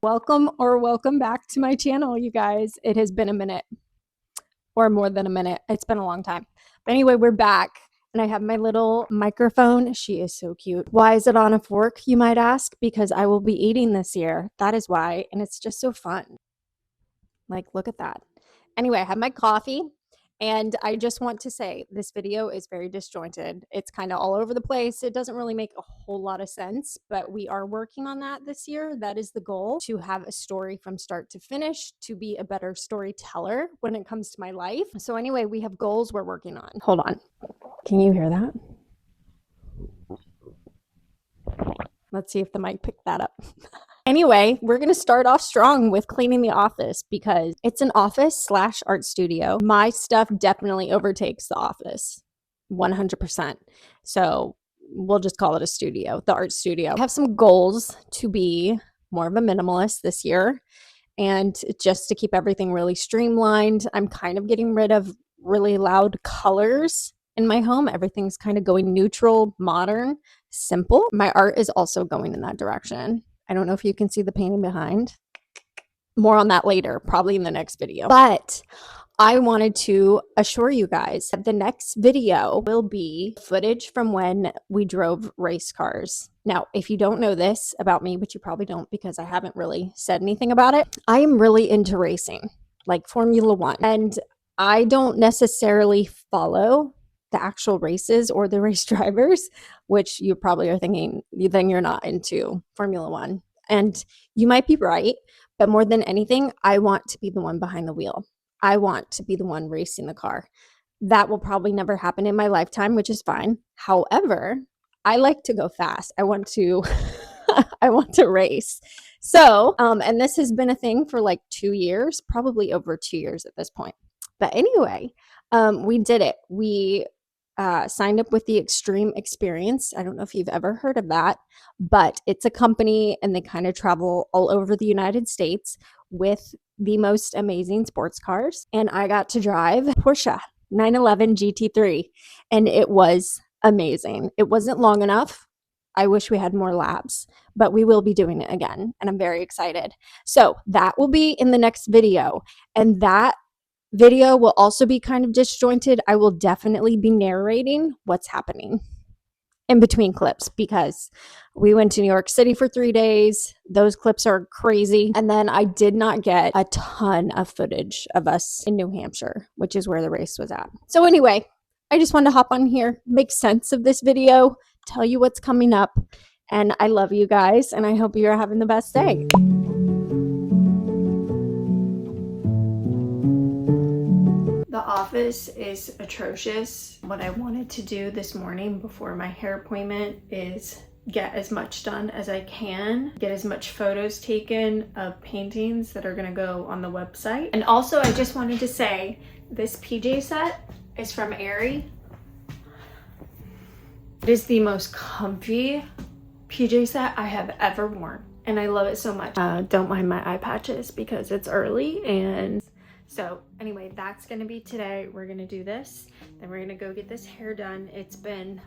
Welcome back to my channel, you guys. It has been a minute or more than a minute. It's been a long time. But anyway, we're back and I have my little microphone. She is so cute. Why is it on a fork, you might ask? Because I will be eating this year. That is why. And it's just so fun. Like, look at that. Anyway, I have my coffee. And I just want to say this video is very disjointed. It's kind of all over the place. It doesn't really make a whole lot of sense, but we are working on that this year. That is the goal, to have a story from start to finish, to be a better storyteller when it comes to my life. So anyway, we have goals we're working on. Hold on. Can you hear that? Let's see if the mic picked that up. Anyway, we're going to start off strong with cleaning the office because it's an office / art studio. My stuff definitely overtakes the office 100%. So we'll just call it a studio, the art studio. I have some goals to be more of a minimalist this year and just to keep everything really streamlined. I'm kind of getting rid of really loud colors in my home. Everything's kind of going neutral, modern, simple. My art is also going in that direction. I don't know if you can see the painting behind. More on that later, probably in the next video. But I wanted to assure you guys that the next video will be footage from when we drove race cars. Now, if you don't know this about me, which you probably don't because I haven't really said anything about it, I am really into racing, like Formula One. And I don't necessarily follow the actual races or the race drivers, which you probably are thinking, then you're not into Formula One. And you might be right, but more than anything, I want to be the one behind the wheel. I want to be the one racing the car. That will probably never happen in my lifetime, which is fine. However, I like to go fast. I want to I want to race. So, and this has been a thing for like 2 years, probably over 2 years at this point. But anyway, we did it. We signed up with the Extreme Experience. I don't know if you've ever heard of that, but it's a company and they kind of travel all over the United States with the most amazing sports cars. And I got to drive Porsche 911 GT3 and it was amazing. It wasn't long enough. I wish we had more laps, but we will be doing it again and I'm very excited. So that will be in the next video, and that video will also be kind of disjointed. I will definitely be narrating what's happening in between clips because we went to New York City for 3 days. Those clips are crazy. And then I did not get a ton of footage of us in New Hampshire, which is where the race was at. So anyway, I just wanted to hop on here, make sense of this video, tell you what's coming up. And I love you guys, and I hope you're having the best day. The office is atrocious. What I wanted to do this morning before my hair appointment is get as much done as I can, get as much photos taken of paintings that are gonna go on the website. And also I just wanted to say this PJ set is from Aerie. It is the most comfy PJ set I have ever worn and I love it so much. Don't mind my eye patches because it's early. And so anyway, that's gonna be today. We're gonna do this, then we're gonna go get this hair done.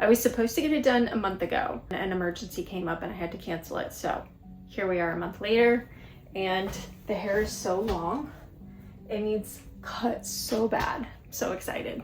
I was supposed to get it done a month ago. An emergency came up and I had to cancel it. So here we are a month later and the hair is so long. It needs cut so bad. So excited.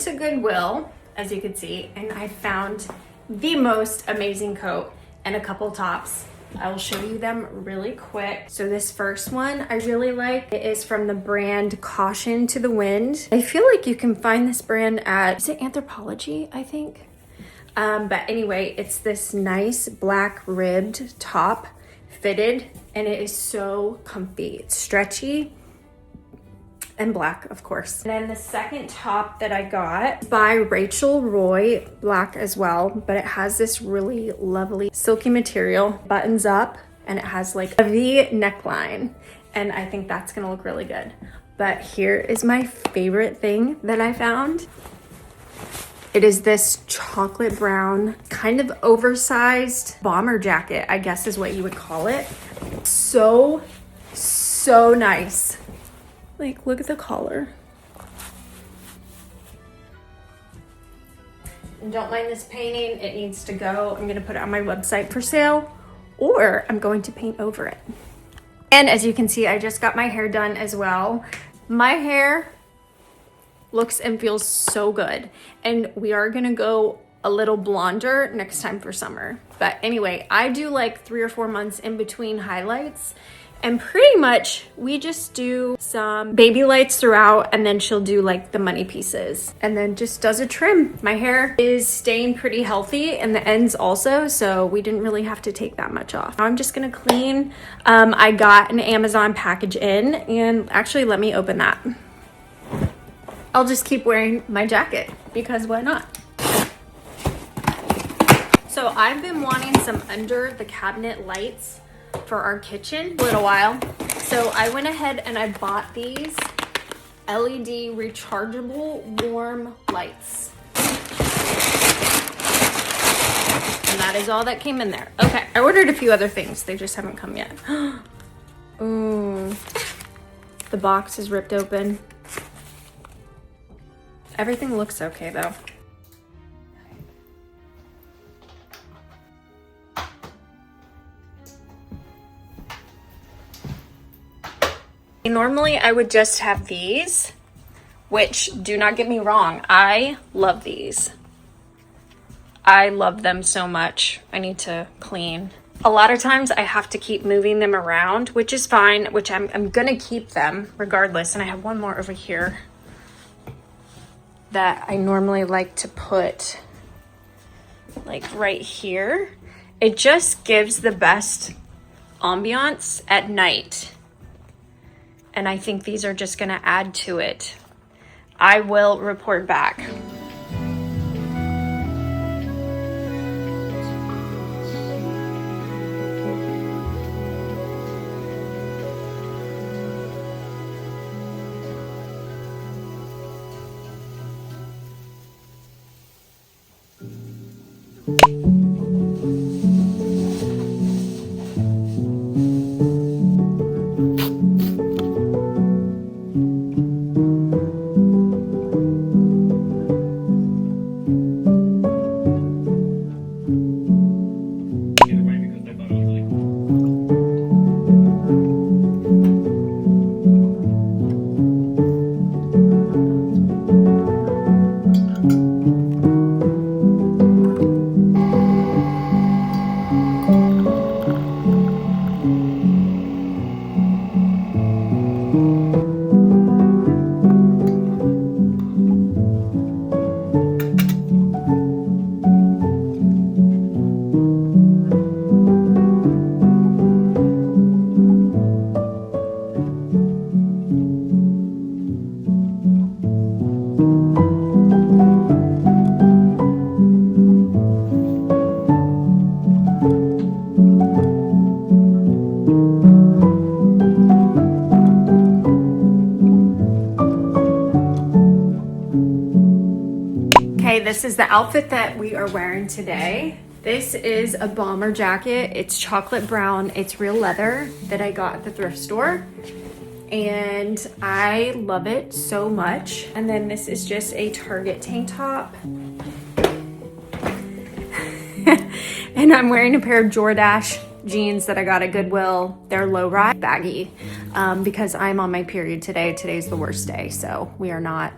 to Goodwill, as you can see, and I found the most amazing coat and a couple tops. I will show you them really quick. So this first one I really like. It is from the brand Caution to the Wind. I feel like you can find this brand at, is it Anthropologie, I think? But anyway, it's this nice black ribbed top, fitted, and it is so comfy. It's stretchy and black, of course. And then the second top that I got by Rachel Roy, black as well, but it has this really lovely silky material, buttons up, and it has like a V neckline. And I think that's gonna look really good. But here is my favorite thing that I found. It is this chocolate brown, kind of oversized bomber jacket, I guess is what you would call it. So nice. Like, look at the collar. And don't mind this painting, it needs to go. I'm gonna put it on my website for sale, or I'm going to paint over it. And as you can see, I just got my hair done as well. My hair looks and feels so good. And we are gonna go a little blonder next time for summer. But anyway, I do like 3 or 4 months in between highlights. And pretty much we just do some baby lights throughout, and then she'll do like the money pieces and then just does a trim. My hair is staying pretty healthy and the ends also, so we didn't really have to take that much off. Now I'm just gonna clean. I got an Amazon package in, and actually let me open that. I'll just keep wearing my jacket because why not? So I've been wanting some under the cabinet lights for our kitchen a little while. So I went ahead and I bought these LED rechargeable warm lights. And that is all that came in there. Okay, I ordered a few other things. They just haven't come yet. Ooh, the box is ripped open. Everything looks okay though. Normally I would just have these, which, do not get me wrong, I love these. I love them so much. I need to clean. A lot of times I have to keep moving them around, which is fine, which I'm gonna keep them regardless. And I have one more over here that I normally like to put like right here. It just gives the best ambiance at night. And I think these are just gonna add to it. I will report back. This is the outfit that we are wearing today. This is a bomber jacket. It's chocolate brown. It's real leather that I got at the thrift store. And I love it so much. And then this is just a Target tank top. And I'm wearing a pair of Jordache jeans that I got at Goodwill. They're low rise, baggy, because I'm on my period today. Today's the worst day, so we are not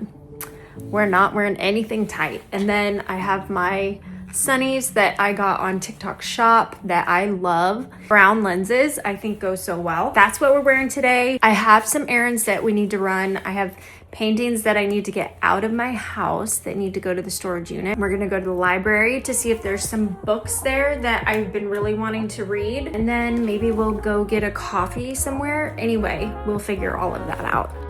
We're not wearing anything tight. And then I have my sunnies that I got on TikTok Shop that I love. Brown lenses I think go so well. That's what we're wearing today. I have some errands that we need to run. I have paintings that I need to get out of my house that need to go to the storage unit. We're gonna go to the library to see if there's some books there that I've been really wanting to read. And then maybe we'll go get a coffee somewhere. Anyway, we'll figure all of that out.